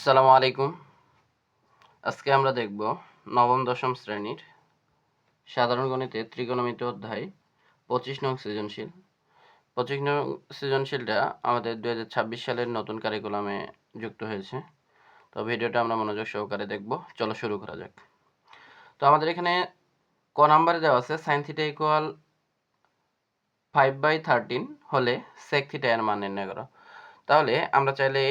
আসসালামু আলাইকুম। আজকে আমরা দেখব নবম দশম শ্রেণীর সাধারণ গণিতের ত্রিকোণমিতি অধ্যায় 25 নং সৃজনশীল। 25 নং সৃজনশীলটা আমাদের 2026 সালের নতুন কারিকুলামে যুক্ত হয়েছে। তো ভিডিওটা আমরা মনোযোগ সহকারে দেখব। চলো শুরু করা যাক। তো আমাদের এখানে ক নাম্বারে দেওয়া আছে sin θ = 5/13 হলে sec θ এর মান নির্ণয় করো। তাহলে আমরা চাইলে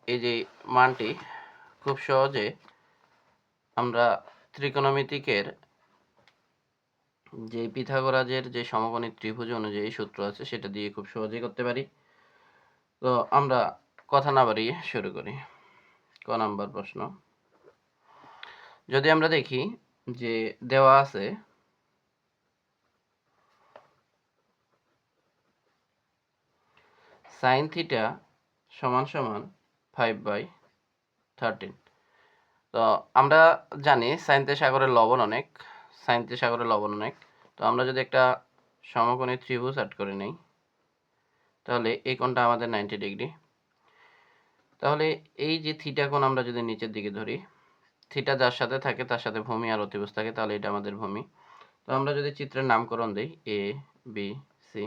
এই যে মানটি খুব সহজে আমরা ত্রিকোণমিতিকের যে পিথাগোরাসের যে সমকোণী ত্রিভুজ অনুযায়ী সূত্র আছে সেটা দিয়ে খুব সহজেই করতে পারি। তো আমরা কথা না বাড়িয়ে শুরু করি। ক নাম্বার প্রশ্ন, যদি আমরা দেখি যে দেওয়া আছে sin θ = 5/13। তো আমরা জানি সাইনতে সাগরের লবণ অনেক, সাইনতে সাগরের লবণ অনেক। তো আমরা যদি একটা সমকোণী ত্রিভুজ সেট করে নিই তাহলে এই কোণটা আমাদের 90 ডিগ্রি। তাহলে এই যে থিটা কোণ আমরা যদি নিচের দিকে ধরি, থিটা যার সাথে থাকে তার সাথে ভূমি আর অতিভুজ থাকে, তাহলে এটা আমাদের ভূমি। তো আমরা যদি চিত্রের নামকরণ দিই এ বি সি,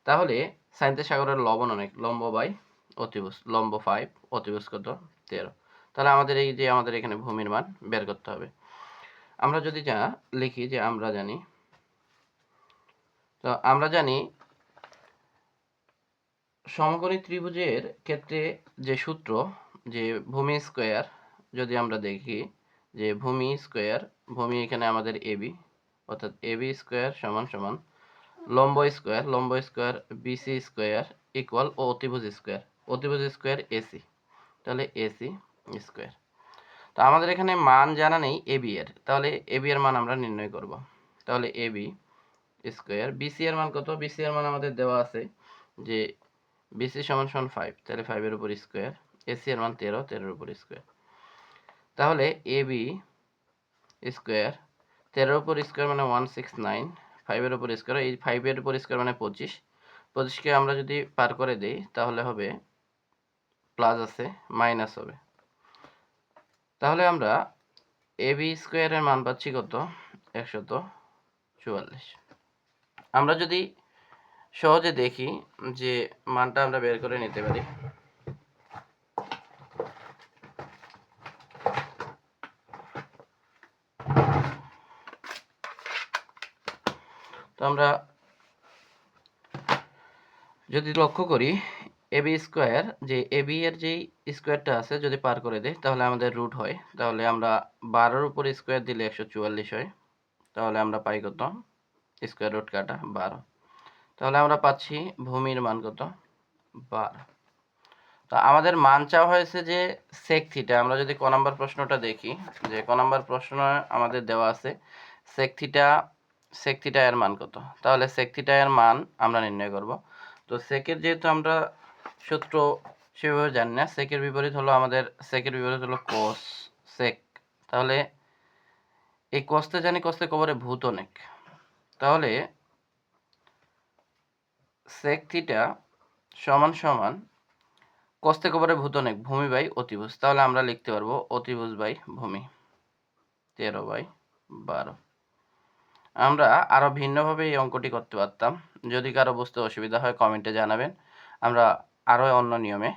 তাহলে সাইনতে সাগরের লবণ অনেক, লম্ব বাই অতিভুজ, লম্ব 5, অতিভুজ কত 13। তাহলে আমাদের এই যে আমাদের এখানে ভূমির মান বের করতে হবে। আমরা যদি যা লিখি যে আমরা জানি, তো আমরা জানি সমকোণী ত্রিভুজের ক্ষেত্রে যে সূত্র, যে ভূমি স্কোয়ার, যদি আমরা দেখি যে ভূমি স্কোয়ার, ভূমি এখানে আমাদের এবি, অর্থাৎ এবি স্কোয়ার সমান সমান লম্ব স্কোয়ার বিসি স্কোয়ার ইকুয়াল ও অতিভুজ স্কোয়ার এসি, তাহলে এসি স্কোয়ার। তো আমাদের এখানে মান জানা নেই এবি এর, তাহলে এবি এর মান আমরা নির্ণয় করব। তাহলে এবি স্কোয়ার, বিসি এর মান কত, বিসি এর মান আমাদের দেওয়া আছে যে বিসি সমান 5, তাহলে 5 এর উপর স্কোয়ার, এসি এর মান 13, 13 এর উপর স্কোয়ার। তাহলে এবি স্কোয়ার 13 এর উপর স্কোয়ার মানে 169, 5 এর উপর স্কোয়ার, এই 5 এর উপর স্কোয়ার মানে 25, 25কে আমরা যদি পার করে দেই তাহলে হবে প্লাস আছে মাইনাস হবে। তাহলে আমরা এবি স্কোয়ারের মান পাচ্ছি কত, 144। আমরা যদি সহজে দেখি যে মানটা আমরা বের করে নিতে পারি। তো আমরা যদি লক্ষ্য করি এবি স্কোয়ার, যে এবি এর যেই স্কোয়ারটা আছে যদি পার করে দেই তাহলে আমাদের রুট হয়, তাহলে আমরা 12-র উপর স্কোয়ার দিলে 144 হয়, তাহলে আমরা পাই কত, স্কোয়ার রুট কাটা 12, তাহলে আমরা পাচ্ছি ভূমির মান কত 12। তো আমাদের মান চাওয়া হয়েছে যে সেক থিটা। আমরা যদি ক নাম্বার প্রশ্নটা দেখি, যে ক নাম্বার প্রশ্ন আমাদের দেওয়া আছে সেক থিটা এর মান কত, তাহলে সেক থিটা এর মান আমরা নির্ণয় করব। তো সেকের যেহেতু আমরা সূত্র সেভাবে জানি না, সেকের বিপরীত হলো আমাদের, সেকের বিপরীত হলো কোস সেক, তাহলে এই কস্তে জানি কস্তে কবরে ভূত অনেক, তাহলে সেক থিটা সমান সমান কস্তে কবরে ভূত অনেক, ভূমি বাই অতিভুজ, তাহলে আমরা লিখতে পারবো অতিভুজ বাই ভূমি, 13/12। আমরা আরও ভিন্নভাবে এই অঙ্কটি করতে পারতাম, যদি কারো বুঝতে অসুবিধা হয় কমেন্টে জানাবেন, আমরা আরও অন্য নিয়মে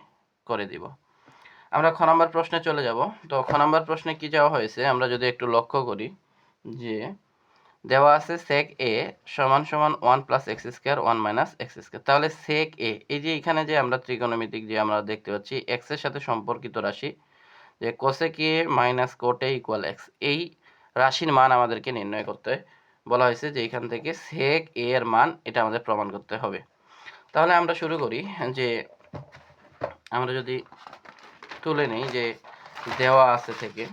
করে দিব। আমরা খ নাম্বার প্রশ্নে চলে যাব। তো খ নাম্বার প্রশ্নে কি চাওয়া হয়েছে আমরা যদি একটু লক্ষ্য করি, যে দেওয়া আছে sec a সমান সমান 1 + x², 1 - x²। তাহলে sec a, এই যে এখানে যে আমরা ত্রিকোণমিতিক যে আমরা দেখতে পাচ্ছি x এর সাথে সম্পর্কিত রাশি, যে cosec a - cot a = x, এই রাশির মান আমাদেরকে নির্ণয় করতে বলা হয়েছে, যে এখান থেকে sec a এর মান এটা আমাদের প্রমাণ করতে হবে। তাহলে আমরা শুরু করি, যে আমরা যদি তুলে নিই যে দেওয়া আছে থেকে,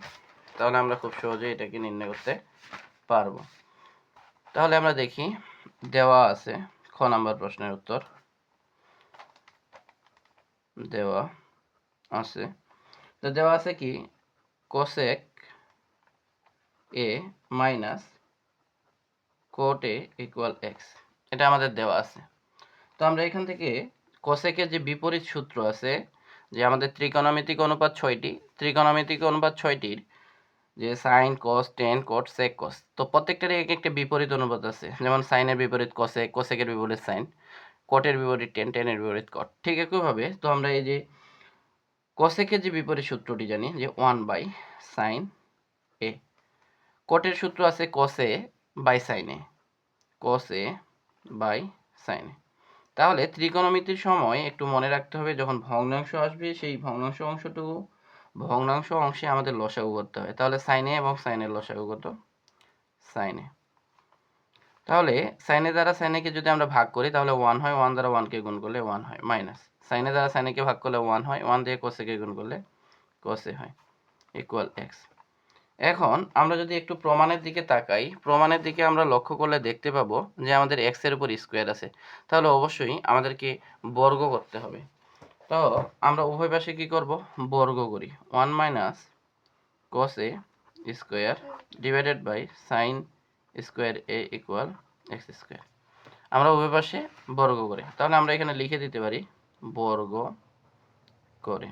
তাহলে আমরা খুব সহজে এটাকে নির্ণয় করতে পারবো। তাহলে আমরা দেখি দেওয়া আছে খ নাম্বার প্রশ্নের উত্তর, দেওয়া আছে, তো দেওয়া আছে কি cosec a - cot a = x, এটা আমাদের দেওয়া আছে। তো আমরা এখান থেকে cosec এর যে বিপরীত সূত্র আছে, যে আমাদের ত্রিকোণমিতিক অনুপাত 6টি, ত্রিকোণমিতিক অনুপাত 6টির যে সাইন, কস, টেন, কট, সেক, কস, তো প্রত্যেকটারই এক একটা বিপরীত অনুপাত আছে। যেমন সাইনের বিপরীত কসেক, কসেকের বিপরীত সাইন, কটের বিপরীত টেন, টেনের বিপরীত কট। ঠিক একইভাবে তো আমরা এই যে কসেকের যে বিপরীত সূত্রটি জানি যে 1/sin a, কটের সূত্র আছে cos a by sin a, cos a by sin a। তাহলে ত্রিকোণমিতির সময় একটু মনে রাখতে হবে, যখন ভগ্নাংশ আসবে সেই ভগ্নাংশ অংশে আমাদের লসাগু করতে হয়। তাহলে sin a এবং sin এর লসাগু কত? sin a। তাহলে sin a দ্বারা sin a কে যদি আমরা ভাগ করি তাহলে 1 হয়, 1 দ্বারা 1 কে গুণ করলে 1 হয়, মাইনাস sin a দ্বারা sin a কে ভাগ করলে 1 হয়, 1 দিয়ে cos a কে গুণ করলে cos a হয়, ইকুয়াল x। এখন আমরা যদি একটু প্রমাণের দিকে তাকাই, প্রমাণের দিকে আমরা লক্ষ্য করলে দেখতে পাবো যে আমাদের x এর উপর স্কোয়ার আছে, তাহলে অবশ্যই আমাদেরকে বর্গ করতে হবে। তো আমরা উভয় পাশে কি করব? বর্গ করি। 1 minus cos a square divided by sine square a equal x square. আমরা উভয় পাশে বর্গ করে, তাহলে আমরা এখানে লিখে দিতে পারি বর্গ করে।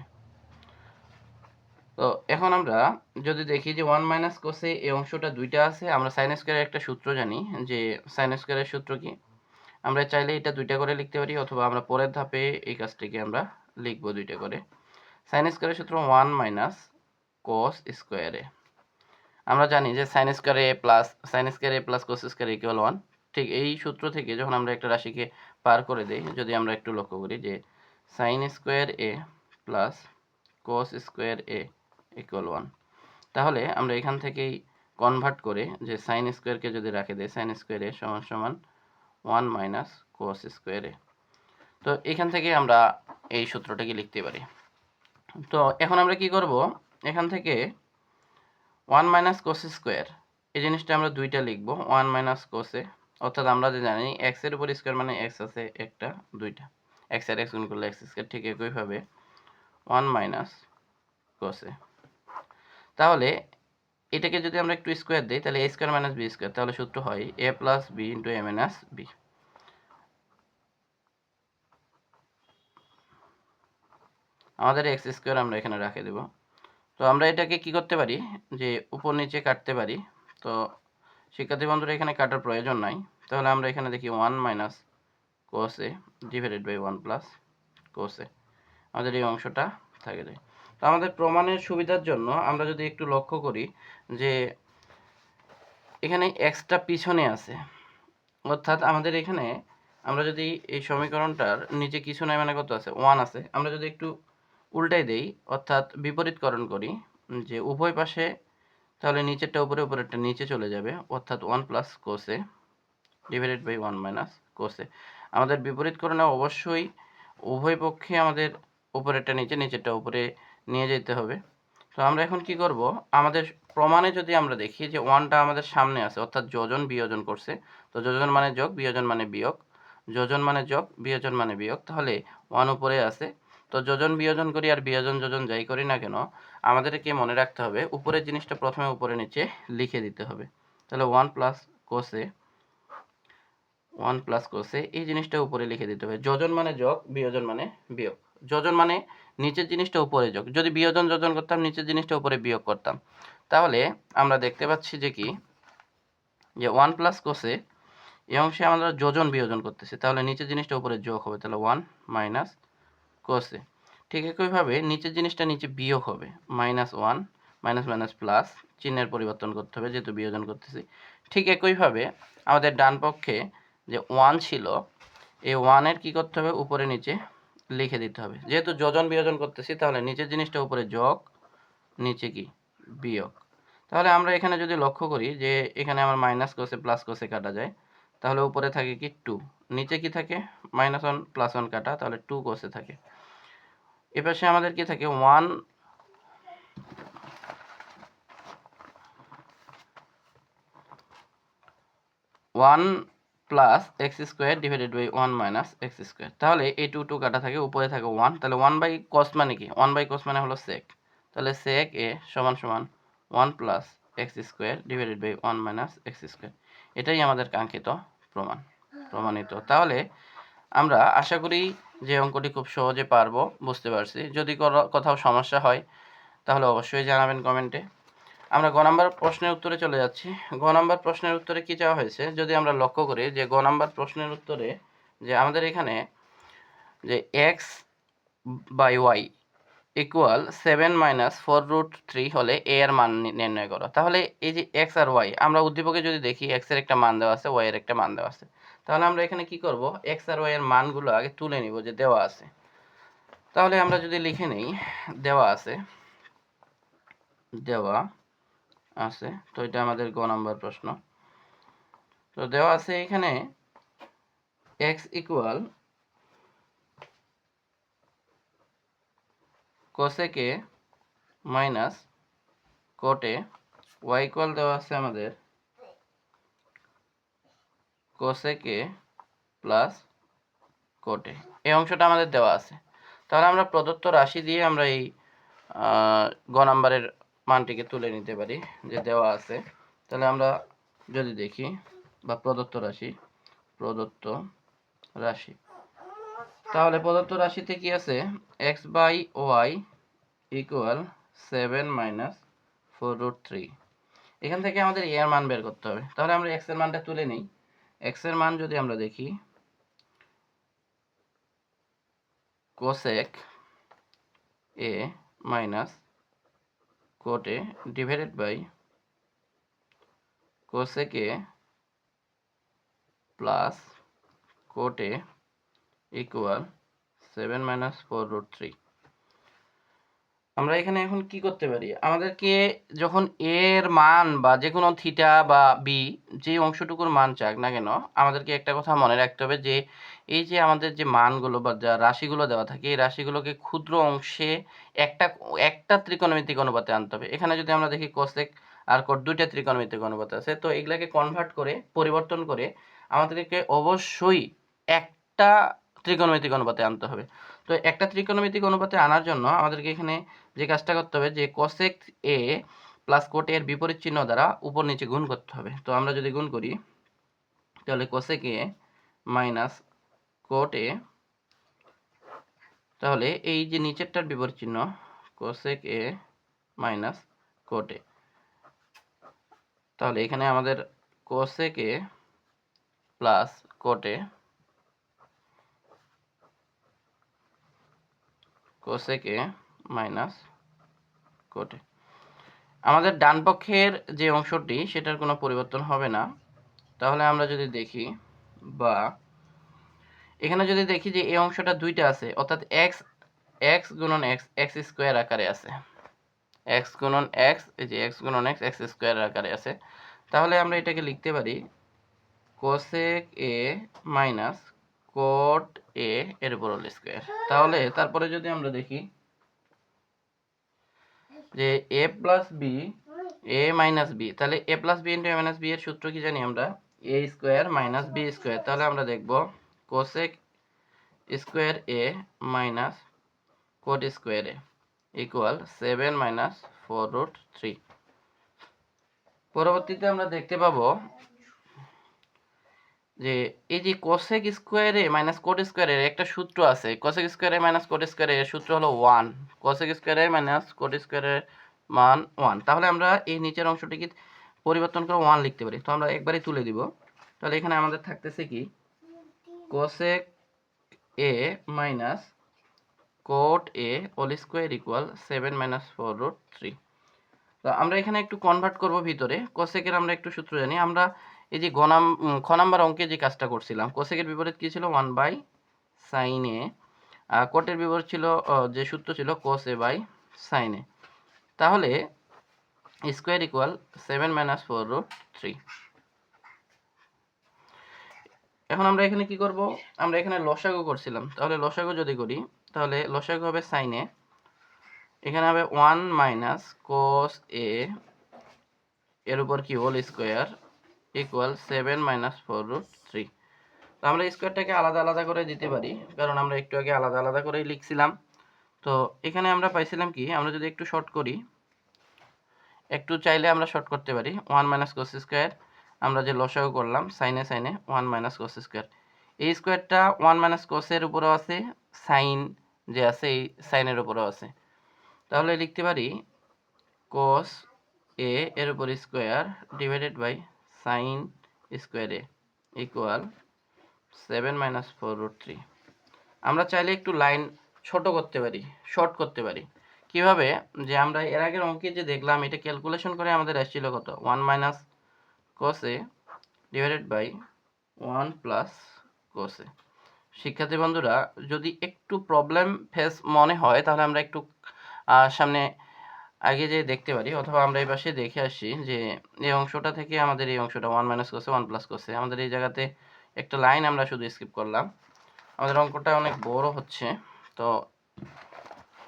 তো এখন আমরা যদি দেখি যে 1 মাইনাস কোসে এই অংশটা দুইটা আছে, আমরা সাইন স্কোয়ারের একটা সূত্র জানি যে সাইন স্কোয়ারের সূত্র কি, আমরা চাইলে এটা দুইটা করে লিখতে পারি, অথবা আমরা পরের ধাপে এই কাজটিকে আমরা লিখব দুইটা করে। সাইন স্কোয়ারের সূত্র 1 মাইনাস কোস স্কোয়ারে, আমরা জানি যে সাইন স্কোয়ার এ প্লাস কোস স্কোয়ার ইকুয়াল 1। ঠিক এই সূত্র থেকে যখন আমরা একটা রাশিকে পার করে দেই, যদি আমরা একটু লক্ষ্য করি যে সাইন স্কোয়ার এ প্লাস কোস স্কোয়ার এ ইকুয়াল 1, তাহলে আমরা এখান থেকেই কনভার্ট করে যে সাইন স্কোয়ারকে যদি রাখে দেয়, সাইন স্কোয়ার এ সমান সমান 1 মাইনাস কোস স্কোয়ার এ। তো এখান থেকে আমরা এই সূত্রটাকে লিখতে পারি। তো এখন আমরা কি করব, এখান থেকে 1 মাইনাস কোস স্কোয়ার এই জিনিসটা আমরা দুইটা লিখব, 1 মাইনাস কোসে, অর্থাৎ আমরা যে জানি এক্স এর উপর স্কোয়ার মানে এক্স আছে একটা দুইটা, এক্স আর এক্স গুণ করলে এক্স স্কোয়ার, ঠিক একইভাবে 1 মাইনাস কোসে। তাহলে এটাকে যদি আমরা একটু স্কোয়ার দিই তাহলে a square minus b square, তাহলে সূত্র হয় a plus b into a minus b. আমাদের এক্স স্কোয়ার আমরা এখানে রেখে দেব। তো আমরা এটাকে কি করতে পারি যে উপর নিচে কাটতে পারি। তো শিক্ষার্থী বন্ধুরা এখানে কাটার প্রয়োজন নাই, তাহলে আমরা এখানে দেখি 1 minus cos A divided by 1 plus cos A, আমাদের এই অংশটা থাকে যায়। তো আমাদের প্রমাণের সুবিধার জন্য আমরা যদি একটু লক্ষ্য করি যে এখানে এক্সটা পিছনে আছে, অর্থাৎ আমাদের এখানে আমরা যদি এই সমীকরণটার নিচে কিছু নাই মানে কত আছে 1 আছে, আমরা যদি একটু উল্টাই দেই অর্থাৎ বিপরীতকরণ করি যে উভয় পাশে, তাহলে নিচেরটা উপরে উপরেরটা নিচে চলে যাবে, অর্থাৎ 1 plus cos a divided by 1 minus cos a. আমাদের বিপরীতকরণে অবশ্যই উভয় পক্ষে আমাদের উপরেরটা নিচে নিচেরটা উপরে নিয়ে যেতে হবে। তো আমরা এখন কি করব, আমাদের প্রমাণে যদি আমরা দেখি যে 1টা আমাদের সামনে আছে, অর্থাৎ যোজন বিয়োজন করছে, তো যোজন মানে যোগ, বিয়োজন মানে বিয়োগ, যোজন মানে যোগ, বিয়োজন মানে বিয়োগ, তাহলে 1 উপরে আছে। তো যোজন বিয়োজন করি আর বিয়োজন যোজন যাই করি না কেন, আমাদেরকে মনে রাখতে হবে উপরের জিনিসটা প্রথমে উপরে নিচে লিখে দিতে হবে। তাহলে 1 প্লাস কোসে এই জিনিসটা উপরে লিখে দিতে হবে। যোজন মানে যোগ, বিয়োজন মানে বিয়োগ। যোজন মানে নিচের জিনিসটা উপরে যোগ, যদি বিয়োজন যোজন করতাম নিচের জিনিসটা উপরে বিয়োগ করতাম, তাহলে আমরা দেখতে পাচ্ছি যে কি যে 1 প্লাস কোসে এই অংশে আমরা যোজন বিয়োজন করতেছি, তাহলে নিচের জিনিসটা উপরে যোগ হবে, তাহলে 1 মাইনাস কোসে। ঠিক একইভাবে নিচের জিনিসটা নিচে বিয়োগ হবে, মাইনাস 1 মাইনাস মাইনাস প্লাস, চিহ্নের পরিবর্তন করতে হবে যেহেতু বিয়োজন করতেছি। ঠিক একইভাবে আমাদের ডান পক্ষে যে 1 ছিল, এই 1-এর কী করতে হবে, উপরে নিচে লিখে দিতে হবে। যেহেতু যোজন বিয়োজন করতেছি তাহলে নিচের জিনিসটা উপরে যোগ, নিচে কি বিয়োগ। তাহলে আমরা এখানে যদি লক্ষ্য করি যে এখানে আমার মাইনাস কোসে প্লাস কোসে কাটা যায়, তাহলে উপরে থাকে কি 2, নিচে কি থাকে -1 +1 কাটা, তাহলে 2 কোসে থাকে। এপাশে আমাদের কি থাকে 1 plus x square divided by 1 minus x square, তাহলে এই 2 কাটা থাকে, উপরে থাকে 1, তাহলে 1 বাই কস মানে কি, 1 বাই কস মানে হলো সেক, তাহলে সেক এ সমান সমান 1 plus x square divided by 1 minus x square. এটাই আমাদের কাঙ্ক্ষিত প্রমাণিত। তাহলে আমরা আশা করি যে অঙ্কটি খুব সহজে পারবো বুঝতে পারছি। যদি কোথাও সমস্যা হয় তাহলে অবশ্যই জানাবেন কমেন্টে। আমরা গ নাম্বার প্রশ্নের উত্তরে চলে যাচ্ছি। গ নাম্বার প্রশ্নের উত্তরে কি চাওয়া হয়েছে, যদি আমরা লক্ষ্য করি যে গ নাম্বার প্রশ্নের উত্তরে যে আমাদের এখানে যে x by y equal 7 minus 4√3 হলে এ এর মান নির্ণয় করো। তাহলে এই যে এক্স আর ওয়াই, আমরা উদ্দীপকে যদি দেখি এক্স এর একটা মান দেওয়া আছে, ওয়াই এর একটা মান দেওয়া আছে। তাহলে আমরা এখানে কি করব, এক্স আর ওয়াই এর মানগুলো আগে তুলে নিব যে দেওয়া আছে। তাহলে আমরা যদি লিখে নেই দেওয়া আছে, তো এটা আমাদের গ নাম্বার প্রশ্ন। তো দেওয়া আছে এখানে x equal cosec A minus cot a, y equal দেওয়া আছে আমাদের cosec A plus cot a. এই অংশটা আমাদের দেওয়া আছে। তাহলে আমরা প্রদত্ত রাশি দিয়ে আমরা এই গ নাম্বারের মানটিকে তুলে নিতে পারি যে দেওয়া আছে। তাহলে আমরা যদি দেখি বা প্রদত্ত রাশি, তাহলে প্রদত্ত রাশিতে কি আছে, x by y equal 7 minus 4√3। এখান থেকে আমাদের এর মান বের করতে হবে। তাহলে আমরা এক্স এর মানটা তুলে নিই। এক্স এর মান যদি আমরা দেখি cosec A minus cot a divided by cosec A plus cot a equal 7 minus 4√3। আমরা এখানে এখন কি করতে পারি, আমাদেরকে যখন এর মান বা যে কোনো থিটা বা বি যে অংশটুকুর মান চাক না কেন, আমাদেরকে একটা কথা মনে রাখতে হবে যে এই যে আমাদের যে মানগুলো বা যা রাশিগুলো দেওয়া থাকে, এই রাশিগুলোকে ক্ষুদ্র অংশে একটা একটা ত্রিকোণমিতিক অনুপাতে আনতে হবে। এখানে যদি আমরা দেখি কোসেক আর কোট দুইটা ত্রিকোণমিতিক অনুপাত আছে, তো এগুলাকে কনভার্ট করে পরিবর্তন করে আমাদেরকে অবশ্যই একটা ত্রিকোণমিতিক অনুপাতে আনতে হবে। তো একটা ত্রিকোণমিতিক অনুপাতে আনার জন্য আমাদেরকে এখানে যে কাজটা করতে হবে যে কোসেক এ প্লাস কোট এর বিপরীত চিহ্ন দ্বারা উপর নিচে গুণ করতে হবে। তো আমরা যদি গুণ করি তাহলে cosec A minus cot A, তাহলে এই যে নিচেরটার বিপরীত চিহ্ন cosec A minus cot A, তাহলে এখানে আমাদের cosec A plus cot A, cosec A minus cot A. আমাদের ডান পক্ষের যে অংশটি সেটার কোনো পরিবর্তন হবে না। তাহলে আমরা যদি দেখি বা এখানে যদি দেখি যে এই অংশটা দুইটা আছে, অর্থাৎ এক্স এক্স গুণন এক্স এক্স স্কোয়ার আকারে আছে, এক্স গুণন এক্স, এই যে এক্স গুণন এক্স এক্স স্কোয়ার আকারে আছে। তাহলে আমরা এটাকে লিখতে পারি কোসেক এ মাইনাস কোট এ এর উপর হোল স্কোয়ার। তাহলে তারপরে যদি আমরা দেখি যে এ plus B A minus b, তাহলে এ plus b into a minus B এর সূত্র কি জানি আমরা, এ স্কোয়ার মাইনাস বি স্কোয়ার। তাহলে আমরা দেখব কোসেক স্কোয়ার এ মাইনাস কোট স্কোয়ার এ ইকুয়াল 7 মাইনাস 4√3। পরবর্তীতে আমরা দেখতে পাবো যে এই যে কোসেক স্কোয়ারে মাইনাস কোট স্কোয়ারের একটা সূত্র আছে, কোসেক স্কোয়ারে মাইনাস কোট স্কোয়ারের সূত্র হলো 1, কোসেক স্কোয়ারে মাইনাস কোট স্কোয়ারের মান 1। তাহলে আমরা এই নিচের অংশটিকে পরিবর্তন করে 1 লিখতে পারি। তো আমরা একবারই তুলে দিব। তাহলে এখানে আমাদের থাকতেছে কি cosec A minus cot a whole square equal 7 minus 4√3। তো আমরা এখানে একটু কনভার্ট করব ভিতরে। কোসেকের আমরা একটু সূত্র জানি। আমরা এই যে খ নাম্বার অঙ্কে যে কাজটা করছিলাম, কোসেকের বিপরীত কি ছিল 1 বাই সাইন এ, আর কোটের বিপরীত ছিল যে সূত্র ছিল কোস এ বাই সাইন এ। তাহলে স্কোয়ার ইকুয়াল 7 মাইনাস 4√3। এখন আমরা এখানে কি করব, আমরা এখানে লসাগু করছিলাম। তাহলে লসাগু যদি করি তাহলে লসাগু হবে সাইন এ, এখানে হবে 1 মাইনাস কোস এ এর উপর কি হোল স্কোয়ার ইকুয়াল 7 মাইনাস 4√3। তো আমরা স্কোয়ারটাকে আলাদা আলাদা করে দিতে পারি, কারণ আমরা একটু আগে আলাদা আলাদা করেই লিখছিলাম। তো এখানে আমরা পাইছিলাম কি, আমরা যদি একটু শর্ট করি, একটু চাইলে আমরা শর্ট করতে পারি 1 মাইনাস কোস স্কোয়ার, আমরা যে লসাগু করলাম সাইনে সাইনে 1 মাইনাস কোস স্কোয়ার। এই স্কোয়ারটা 1 মাইনাস কোসের উপরেও আছে, সাইন যে আছে এই সাইনের উপরেও আছে, তাহলে লিখতে পারি cos a এর উপর square divided by sine square a equal 7 - 4√3। আমরা চাইলে একটু লাইন ছোট করতে পারি, শর্ট করতে পারি। কিভাবে? যে আমরা এর আগের অঙ্কে যে দেখলাম এটা ক্যালকুলেশন করে আমাদের আসছিল কত, 1 - cos a divided by 1 + cos a। শিক্ষার্থী বন্ধুরা, যদি একটু প্রবলেম ফেস মনে হয় তাহলে আমরা একটু সামনে আগে যে দেখতে পারি, অথবা আমরা এই পাশে দেখে আসি যে এই অংশটা থেকে আমাদের এই অংশটা 1 - cos a 1 + cos a, আমাদের এই জায়গাতে একটা লাইন আমরা শুধু স্কিপ করলাম। আমাদের অঙ্কটা অনেক বড় হচ্ছে, তো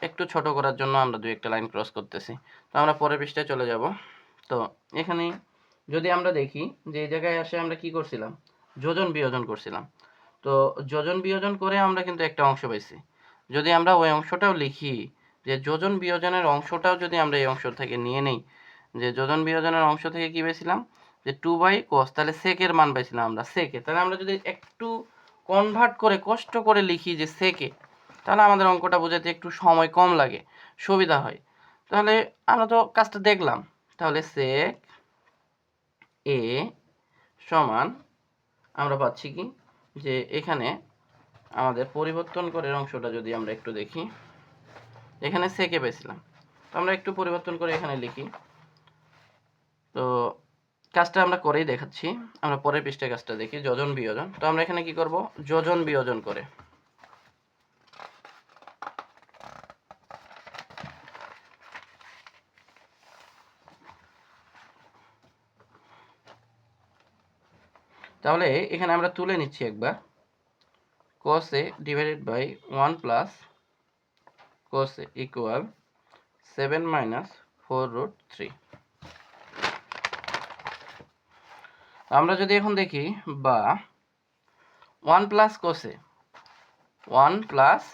একটু ছোট করার জন্য আমরা দুই একটা লাইন ক্রস করতেছি। তো আমরা পরের পৃষ্ঠায় চলে যাব। তো এখানে যদি আমরা দেখি যে এই জায়গায় আসে আমরা কি করছিলাম, যোজন বিয়োজন করছিলাম। তো যোজন বিয়োজন করে আমরা কিন্তু একটা অংশ পাইছি। যদি আমরা ওই অংশটাও লিখি, যে যোজন বিয়োজনের অংশটাও যদি আমরা এই অংশ থেকে নিয়ে নেই, যে যোজন বিয়োজনের অংশ থেকে কি পেয়েছিলাম, যে 2/cos, তাহলে সেকের মান পাইছিলাম আমরা, সেকে। তাহলে আমরা যদি একটু কনভার্ট করে কষ্ট করে লিখি যে সেকে, তাহলে আমাদের অঙ্কটা বোঝাতে একটু সময় কম লাগে, সুবিধা হয়। তাহলে আমরা তো কাজটা দেখলাম, তাহলে সেক এ সমান আমরা পাচ্ছি কি, যে এখানে আমাদের পরিবর্তন করে অংশটা যদি আমরা একটু দেখি, এখানে সেকে পেয়েছিলাম, তো আমরা একটু পরিবর্তন করে এখানে লিখি। তো কাজটা আমরা করেই দেখাচ্ছি, আমরা পরের পৃষ্ঠায় কাজটা দেখি, যোজন বিয়োজন। তো আমরা এখানে কি করব, যোজন বিয়োজন করে তাহলে এখানে আমরা তুলে নিচ্ছি একবার, cos a divided by 1 + cos a equal 7 - 4√3। আমরা যদি এখন দেখি, বা 1 + cos a 1 +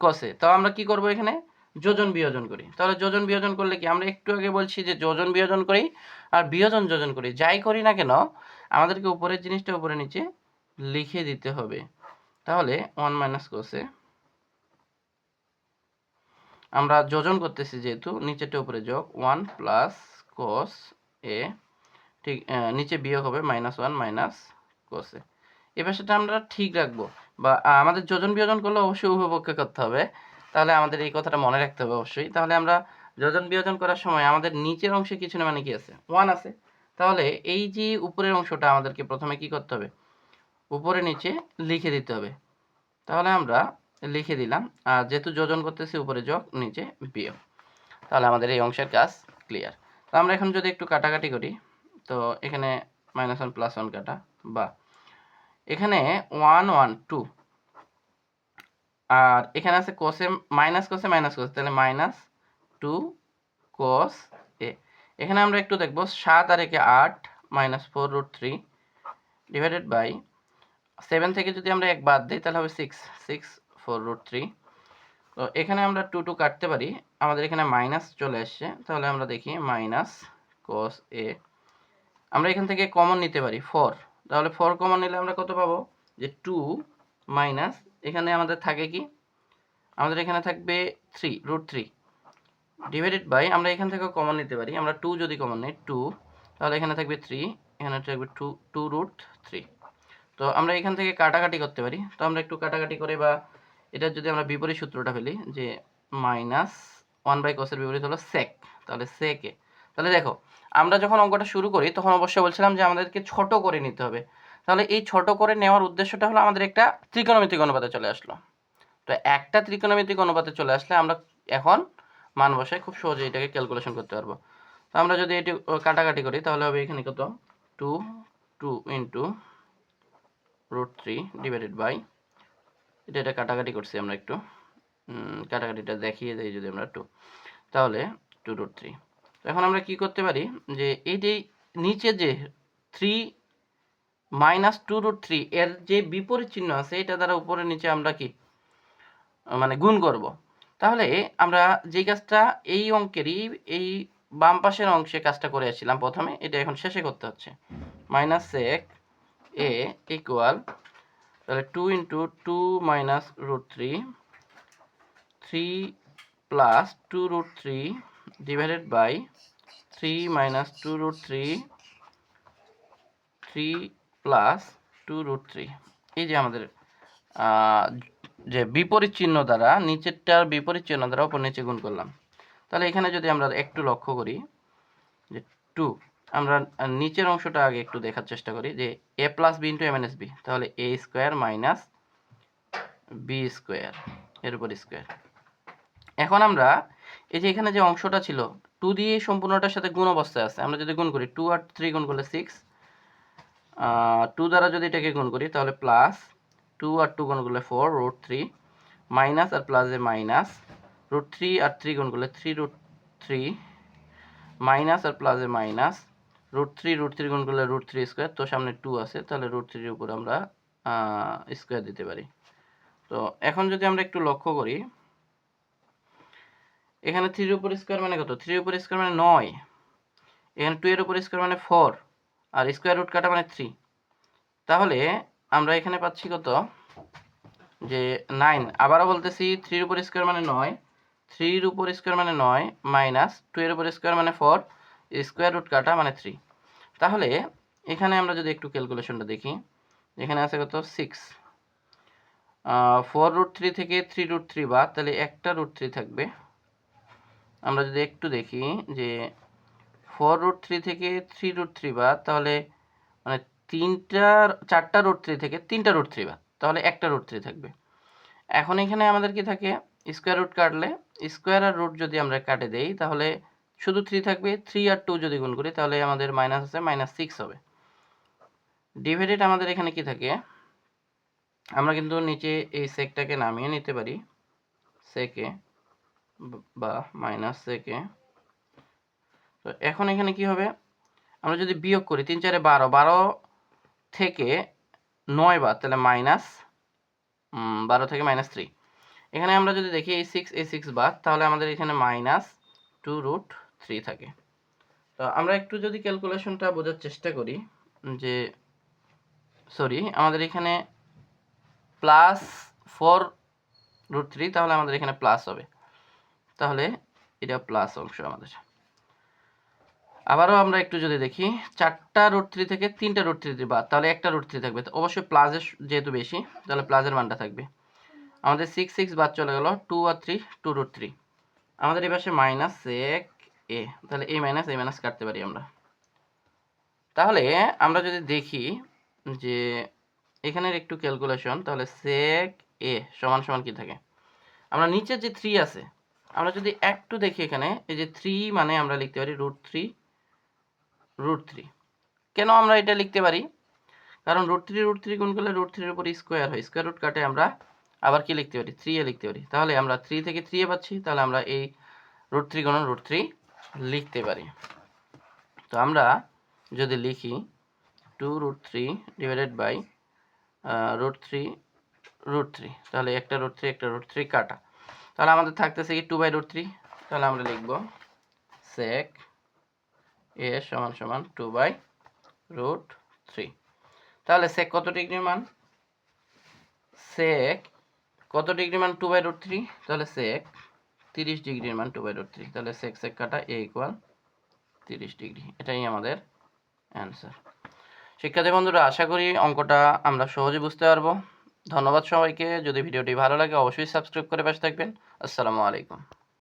cos a, তো আমরা কি করব, এখানে যোজন বিয়োজন করি। তাহলে যোজন বিয়োজন করলে কি, আমরা একটু আগে বলছি যে যোজন বিয়োজন করি আর বিয়োজন যোজন করি, যাই করি না কেন আমাদেরকে উপরের জিনিসটা উপরে নিচে লিখে দিতে হবে। তাহলে 1 - cos a, আমরা যোজন করতেছি যেহেতু নিচেরটা উপরে যোগ, 1 + cos a, ঠিক নিচে বিয়োগ হবে -1 - cos a। এই পাশেটা আমরা ঠিক রাখবো, বা আমাদের যোজন বিয়োজন করলে অবশ্যই উভয়পক্ষে করতে হবে, তাহলে আমাদের এই কথাটা মনে রাখতে হবে অবশ্যই। তাহলে আমরা যোজন বিয়োজন করার সময় আমাদের নিচের অংশে কিছু না মানে কি আছে, 1 আছে। তাহলে এই যে উপরের অংশটা আমাদেরকে প্রথমে কি করতে হবে, উপরে নিচে লিখে দিতে হবে। তাহলে আমরা লিখে দিলাম, আর যেহেতু যোজন করতেছি উপরে যোগ নিচে বিয়োগ, তাহলে আমাদের এই অংশের কাজ ক্লিয়ার। তো আমরা এখন যদি একটু কাটাকাটি করি, তো এখানে -1 + 1 কাটা, বা এখানে 1 1 2, আর এখানে আছে Kose minus Kose minus cos, তাহলে -2 cos a। এখানে আমরা একটু দেখব 7 আর 8 -4√3 ডিভাইডেড বাই 7 থেকে যদি আমরা 1 বাদ দিই তাহলে হবে 6 4√3। তো এখানে আমরা 2 2 কাটতে পারি, আমাদের এখানে মাইনাস চলে আসছে, তাহলে আমরা দেখি -cos a। আমরা এখান থেকে কমন নিতে পারি 4, তাহলে 4 কমন নিলে আমরা কত পাবো, যে 2 মাইনাস, এখানে আমাদের থাকে কি, আমাদের এখানে থাকবে 3√3 ডিভাইডেড বাই, আমরা এখান থেকেও কমন নিতে পারি, আমরা 2 যদি কমন নিই 2, তাহলে এখানে থাকবে 3, এখানে থাকবে 2√3। তো আমরা এখান থেকে কাটাকাটি করতে পারি, তো আমরা একটু কাটাকাটি করে, বা এটা যদি আমরা বিপরীত সূত্রটা ফেলি, যে -1/cos এর বিপরীত হলো sec, তাহলে sec এ। তাহলে দেখো, আমরা যখন অঙ্কটা শুরু করি তখন অবশ্যই বলছিলাম যে আমাদেরকে ছোট করে নিতে হবে। তাহলে এই ছোট করে নেওয়ার উদ্দেশ্যটা হলো আমাদের একটা ত্রিকোণমিতিক অনুপাতে চলে আসলো। তো একটা ত্রিকোণমিতিক অনুপাতে চলে আসলে আমরা এখন মান বসায় খুব সহজে এটাকে ক্যালকুলেশন করতে পারবো। তো আমরা যদি এটি কাটাকাটি করি তাহলে হবে এখানে কত, 2 × √3 ডিভাইডেড বাই, এটা কাটাকাটি করছি আমরা একটু, কাটাকাটিটা দেখিয়ে দিই যদি আমরা 2, তাহলে 2√3। তো এখন আমরা কি করতে পারি, যে এইটি নিচে যে 3 - 2√3 এর যে বিপরীত চিহ্ন আছে এটা দ্বারা উপরে নিচে আমরা কি মানে গুণ করব। তাহলে আমরা যেই কাজটা এই অঙ্কেরই এই বাম পাশের অংশে কাজটা করে আসছিলাম প্রথমে, এটা এখন শেষে করতে হচ্ছে, -sec a ইকুয়াল, তাহলে 2 × 2 - √3 3 plus 2√3 divided by 3 minus 2√3 3 plus 2√3। এই যে আমাদের যে বিপরীত চিহ্ন দ্বারা নিচেরটার বিপরীত চিহ্ন দ্বারা উপর নিচে গুণ করলাম। তাহলে এখানে যদি আমরা একটু লক্ষ্য করি যে 2, আমরা নিচের অংশটা আগে একটু দেখার চেষ্টা করি যে a plus b into a minus b, তাহলে a square minus b square এর উপর স্কোয়ার। এখন আমরা এই যে এখানে যে অংশটা ছিল 2 দিয়ে সম্পূর্ণটার সাথে গুণ অবস্থায় আছে, আমরা যদি গুণ করি 2 আর 3 গুণ করলে 6, 2 দ্বারা যদি এটাকে গুণ করি তাহলে প্লাস 2 আর 2 গুণ করলে 4√3 মাইনাস আর প্লাসে মাইনাস √3 আর 3 গুণ করলে 3√3 মাইনাস আর প্লাসে মাইনাস √3 গুণ করলে √3 স্কোয়ার, তো সামনে 2 আছে তাহলে √3 এর উপর আমরা স্কোয়ার দিতে পারি। তো এখন যদি আমরা একটু লক্ষ্য করি এখানে 3 এর উপর স্কোয়ার মানে কত, 3 এর উপর স্কোয়ার মানে 9, এখানে 2 এর উপর স্কোয়ার মানে 4 আর স্কোয়ার রুট কাটা মানে 3, তাহলে আমরা এখানে পাচ্ছি কত যে 9। আবারও বলতেছি 3 এর উপর স্কোয়ার মানে 9, 3 এর উপর স্কোয়ার মানে 9 মাইনাস 2 এর উপর স্কোয়ার মানে 4 স্কোয়ার রুট কাটা মানে 3। তাহলে এখানে আমরা যদি একটু ক্যালকুলেশনটা দেখি এখানে আছে কত 6, 4√3 থেকে 3√3 বাদ, তাহলে একটা √3 থাকবে। আমরা যদি একটু দেখি যে 4√3 থেকে 3√3 বাদ, তাহলে মানে 4টা √3 থেকে 3টা √3 বাদ, তাহলে একটা √3 থাকবে। এখন এখানে আমাদের কি থাকে, স্কোয়ার রুট কাটলে স্কোয়ার আর রুট যদি আমরা কাটে দেই তাহলে শুধু 3 থাকবে, 3 আর 2 যদি গুণ করি তাহলে আমাদের মাইনাস আছে -6 হবে। ডিভাইডেড আমাদের এখানে কি থাকে, আমরা কিন্তু নিচে এই সেকটাকে নামিয়ে নিতে পারি সেকে বা মাইনাস সেকে। তো এখন এখানে কি হবে, আমরা যদি বিয়োগ করি 3 4 12, 12 থেকে 9 বাদ, তাহলে মাইনাস 12 থেকে -3। এখানে আমরা যদি দেখি এই 6 বাদ, তাহলে আমাদের এখানে -2√3 থাকে। তো আমরা একটু যদি ক্যালকুলেশনটা বোঝার চেষ্টা করি যে সরি আমাদের এখানে +4√3, তাহলে আমাদের এখানে প্লাস হবে, তাহলে এটা প্লাস অংশ আমাদের। আবারও আমরা একটু যদি দেখি 4টা √3 থেকে 3টা √3 বাদ, তাহলে একটা √3 থাকবে, তো অবশ্যই প্লাসের যেহেতু বেশি তাহলে প্লাসের মানটা থাকবে। আমাদের 6 বাদ চলে গেল, 2 আর 3 2√3, আমাদের এই পাশে মাইনাস সেক এ, তাহলে এই মাইনাস কাটতে পারি আমরা। তাহলে আমরা যদি দেখি যে এখানের একটু ক্যালকুলেশন, তাহলে সেক এ সমান সমান কি থাকে, আমরা নিচে যে 3 আছে আমরা যদি একটু দেখি এখানে এই যে 3 মানে আমরা লিখতে পারি √3। কেন আমরা এটা লিখতে পারি, কারণ √3 গুণ করলে √3 এর উপর স্কোয়ার হয়, স্কোয়ার রুট কাটে আমরা আবার কি লিখতে পারি 3 এ লিখতে পারি, তাহলে আমরা 3 থেকে 3 এ পাচ্ছি, তাহলে আমরা এই √3 গুণন √3 লিখতে পারি। তো আমরা যদি লিখি 2√3 ডিভাইডেড বাই √3, তাহলে একটা √3 কাটা, তাহলে আমাদের থাকতেছে কি 2/√3, তাহলে আমরা লিখব sec a সমান সমান 2/√3। তাহলে sec কত ডিগ্রি মান, sec কত ডিগ্রি মান 2/√3, তাহলে sec 30 ডিগ্রির মান 2/√3, তাহলে sec কাটা a = 30 ডিগ্রি, এটাই আমাদের অ্যান্সার। শিক্ষার্থী বন্ধুরা, আশা করি অঙ্কটা আমরা সহজে বুঝতে পারবো। ধন্যবাদ সবাইকে। যদি ভিডিওটি ভালো লাগে অবশ্যই সাবস্ক্রাইব করে পাশে থাকবেন। আসসালামু আলাইকুম।